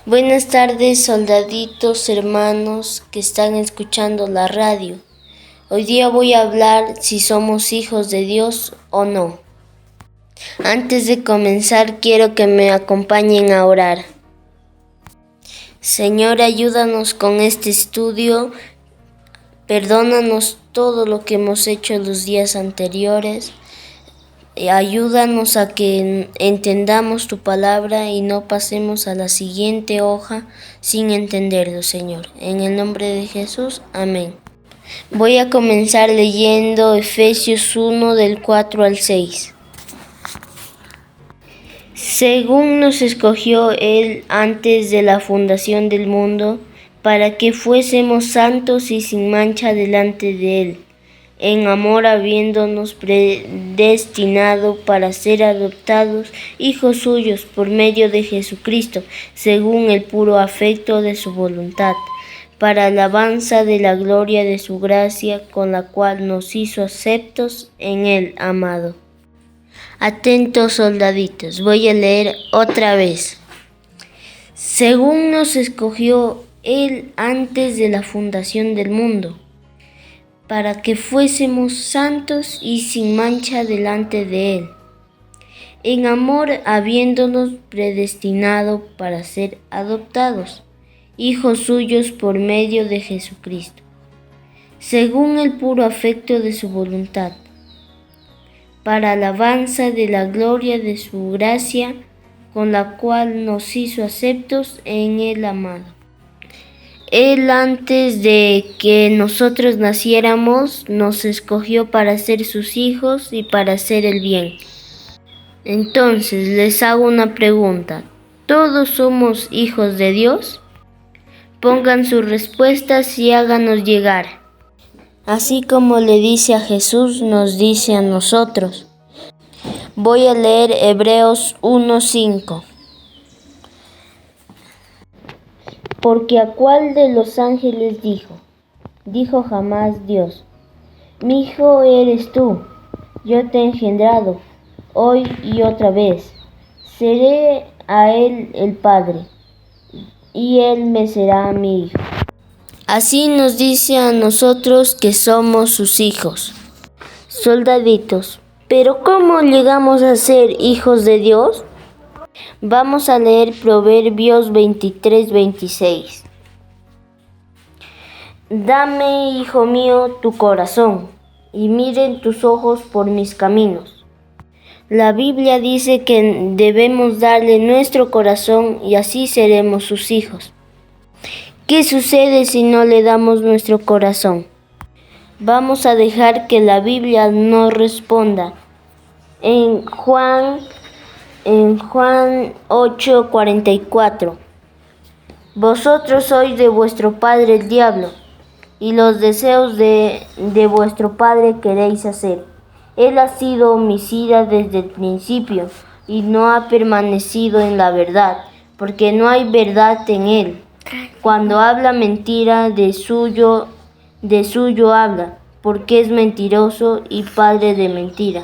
Buenas tardes, soldaditos, hermanos que están escuchando la radio. Hoy día voy a hablar si somos hijos de Dios o no. Antes de comenzar, quiero que me acompañen a orar. Señor, ayúdanos con este estudio. Perdónanos todo lo que hemos hecho los días anteriores. Ayúdanos a que entendamos tu palabra y no pasemos a la siguiente hoja sin entenderlo, Señor. En el nombre de Jesús, amén. Voy a comenzar leyendo Efesios 1 del 4 al 6. Según nos escogió Él antes de la fundación del mundo, para que fuésemos santos y sin mancha delante de Él, en amor habiéndonos predestinado para ser adoptados hijos suyos por medio de Jesucristo, según el puro afecto de su voluntad, para alabanza de la gloria de su gracia, con la cual nos hizo aceptos en Él, amado. Atentos, soldaditos, voy a leer otra vez. Según nos escogió Él antes de la fundación del mundo, para que fuésemos santos y sin mancha delante de Él, en amor habiéndonos predestinado para ser adoptados, hijos suyos por medio de Jesucristo, según el puro afecto de su voluntad, para alabanza de la gloria de su gracia, con la cual nos hizo aceptos en el amado. Él antes de que nosotros naciéramos nos escogió para ser sus hijos y para hacer el bien. Entonces les hago una pregunta. ¿Todos somos hijos de Dios? Pongan sus respuestas y háganos llegar. Así como le dice a Jesús, nos dice a nosotros. Voy a leer Hebreos 1:5. Porque ¿a cuál de los ángeles dijo? Dijo jamás Dios: mi hijo eres tú, yo te he engendrado, hoy y otra vez. Seré a él el Padre, y él me será mi hijo. Así nos dice a nosotros que somos sus hijos. Soldaditos, ¿pero cómo llegamos a ser hijos de Dios? Vamos a leer Proverbios 23:26. Dame, hijo mío, tu corazón, y miren tus ojos por mis caminos. La Biblia dice que debemos darle nuestro corazón y así seremos sus hijos. ¿Qué sucede si no le damos nuestro corazón? Vamos a dejar que la Biblia nos responda. En Juan 8:44. Vosotros sois de vuestro padre el diablo, y los deseos de vuestro padre queréis hacer. Él ha sido homicida desde el principio, y no ha permanecido en la verdad, porque no hay verdad en él. Cuando habla mentira, de suyo habla, porque es mentiroso y padre de mentira.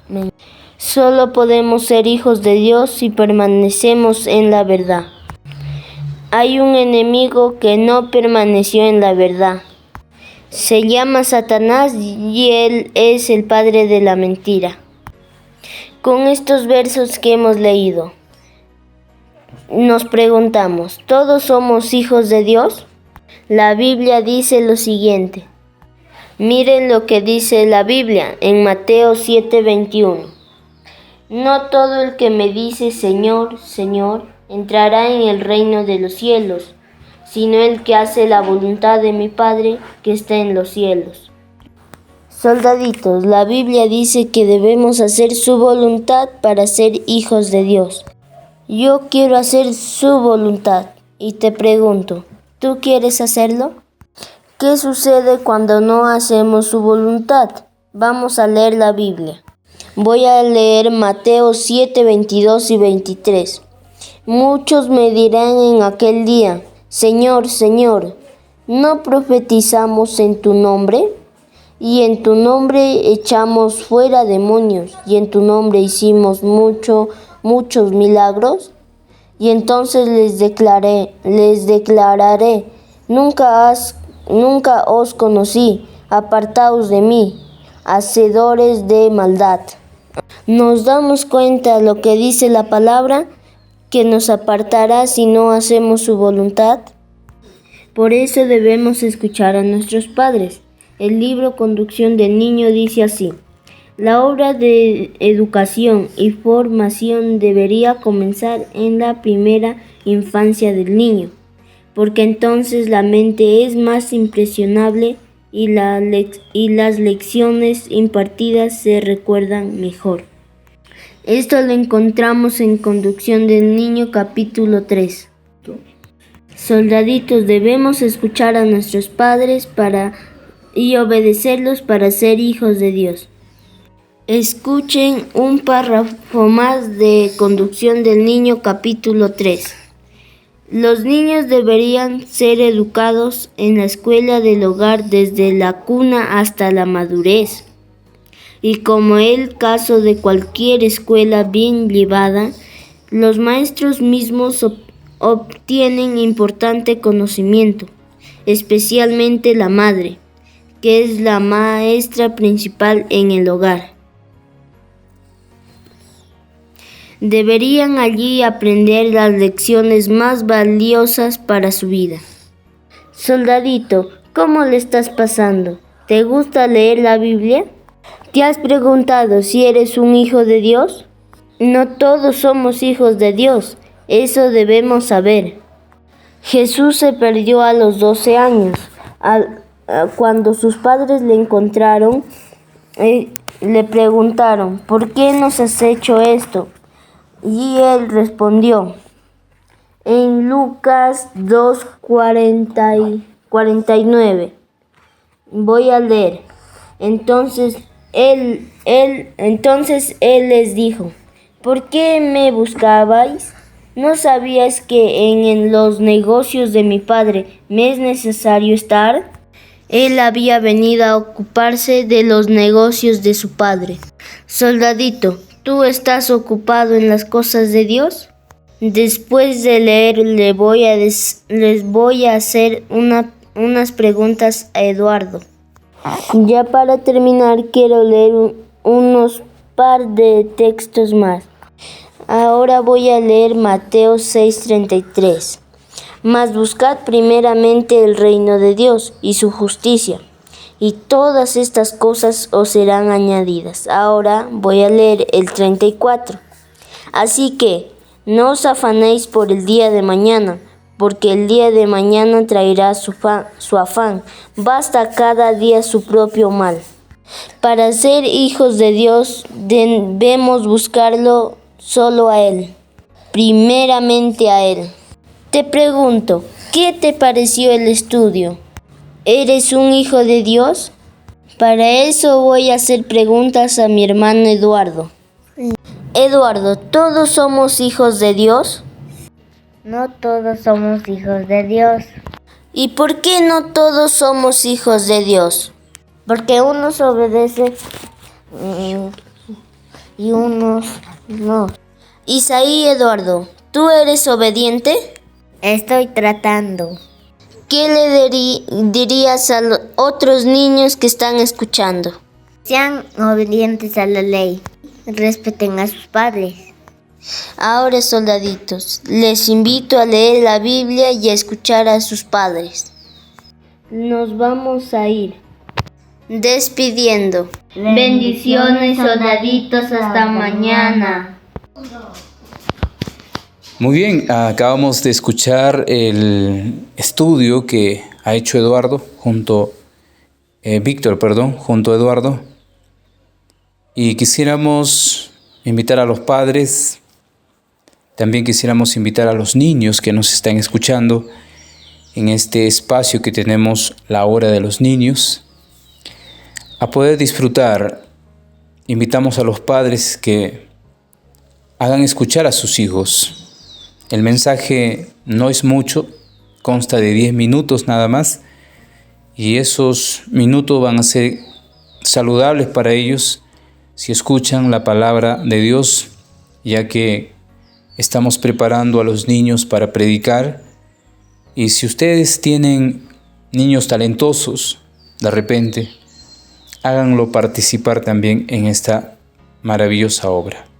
Amén. Solo podemos ser hijos de Dios si permanecemos en la verdad. Hay un enemigo que no permaneció en la verdad. Se llama Satanás y él es el padre de la mentira. Con estos versos que hemos leído, nos preguntamos, ¿todos somos hijos de Dios? La Biblia dice lo siguiente. Miren lo que dice la Biblia en Mateo 7:21. No todo el que me dice Señor, Señor, entrará en el reino de los cielos, sino el que hace la voluntad de mi Padre que está en los cielos. Soldaditos, la Biblia dice que debemos hacer su voluntad para ser hijos de Dios. Yo quiero hacer su voluntad y te pregunto, ¿tú quieres hacerlo? ¿Qué sucede cuando no hacemos su voluntad? Vamos a leer la Biblia. Voy a leer Mateo 7:22 y 23. Muchos me dirán en aquel día, Señor, Señor, ¿no profetizamos en tu nombre? Y en tu nombre echamos fuera demonios, y en tu nombre hicimos muchos milagros. Y entonces les declararé, nunca os conocí, apartaos de mí, hacedores de maldad. Nos damos cuenta de lo que dice la palabra, que nos apartará si no hacemos su voluntad. Por eso debemos escuchar a nuestros padres. El libro Conducción del Niño dice así: la obra de educación y formación debería comenzar en la primera infancia del niño, porque entonces la mente es más impresionable y las lecciones impartidas se recuerdan mejor. Esto lo encontramos en Conducción del Niño, capítulo 3. Soldaditos, debemos escuchar a nuestros padres y obedecerlos para ser hijos de Dios. Escuchen un párrafo más de Conducción del Niño, capítulo 3. Los niños deberían ser educados en la escuela del hogar desde la cuna hasta la madurez. Y como el caso de cualquier escuela bien llevada, los maestros mismos obtienen importante conocimiento, especialmente la madre, que es la maestra principal en el hogar. Deberían allí aprender las lecciones más valiosas para su vida. Soldadito, ¿cómo le estás pasando? ¿Te gusta leer la Biblia? ¿Te has preguntado si eres un hijo de Dios? No todos somos hijos de Dios, eso debemos saber. Jesús se perdió a los 12 años. Cuando sus padres le encontraron, le preguntaron, ¿por qué nos has hecho esto? Y él respondió, en Lucas 2:49. Voy a leer. Entonces él les dijo, ¿por qué me buscabais? ¿No sabíais que en los negocios de mi padre me es necesario estar? Él había venido a ocuparse de los negocios de su padre. Soldadito, ¿tú estás ocupado en las cosas de Dios? Después de leer, les voy a hacer unas preguntas a Eduardo. Ya para terminar, quiero leer unos par de textos más. Ahora voy a leer Mateo 6:33. Mas buscad primeramente el reino de Dios y su justicia, y todas estas cosas os serán añadidas. Ahora voy a leer el 34. Así que no os afanéis por el día de mañana, porque el día de mañana traerá su afán. Basta cada día su propio mal. Para ser hijos de Dios debemos buscarlo solo a Él, primeramente a Él. Te pregunto, ¿qué te pareció el estudio? ¿Eres un hijo de Dios? Para eso voy a hacer preguntas a mi hermano Eduardo. Eduardo, ¿todos somos hijos de Dios? No todos somos hijos de Dios. ¿Y por qué no todos somos hijos de Dios? Porque unos obedecen y unos no. Isaí, Eduardo, ¿tú eres obediente? Estoy tratando. ¿Qué le dirías a los otros niños que están escuchando? Sean obedientes a la ley. Respeten a sus padres. Ahora, soldaditos, les invito a leer la Biblia y a escuchar a sus padres. Nos vamos a ir despidiendo. Bendiciones, soldaditos, hasta mañana. Muy bien, acabamos de escuchar el estudio que ha hecho Víctor, junto a Eduardo. Y quisiéramos invitar a los padres, también quisiéramos invitar a los niños que nos están escuchando en este espacio que tenemos, la hora de los niños, a poder disfrutar. Invitamos a los padres que hagan escuchar a sus hijos. El mensaje no es mucho, consta de 10 minutos nada más, y esos minutos van a ser saludables para ellos si escuchan la palabra de Dios, ya que estamos preparando a los niños para predicar. Y si ustedes tienen niños talentosos, de repente, háganlo participar también en esta maravillosa obra.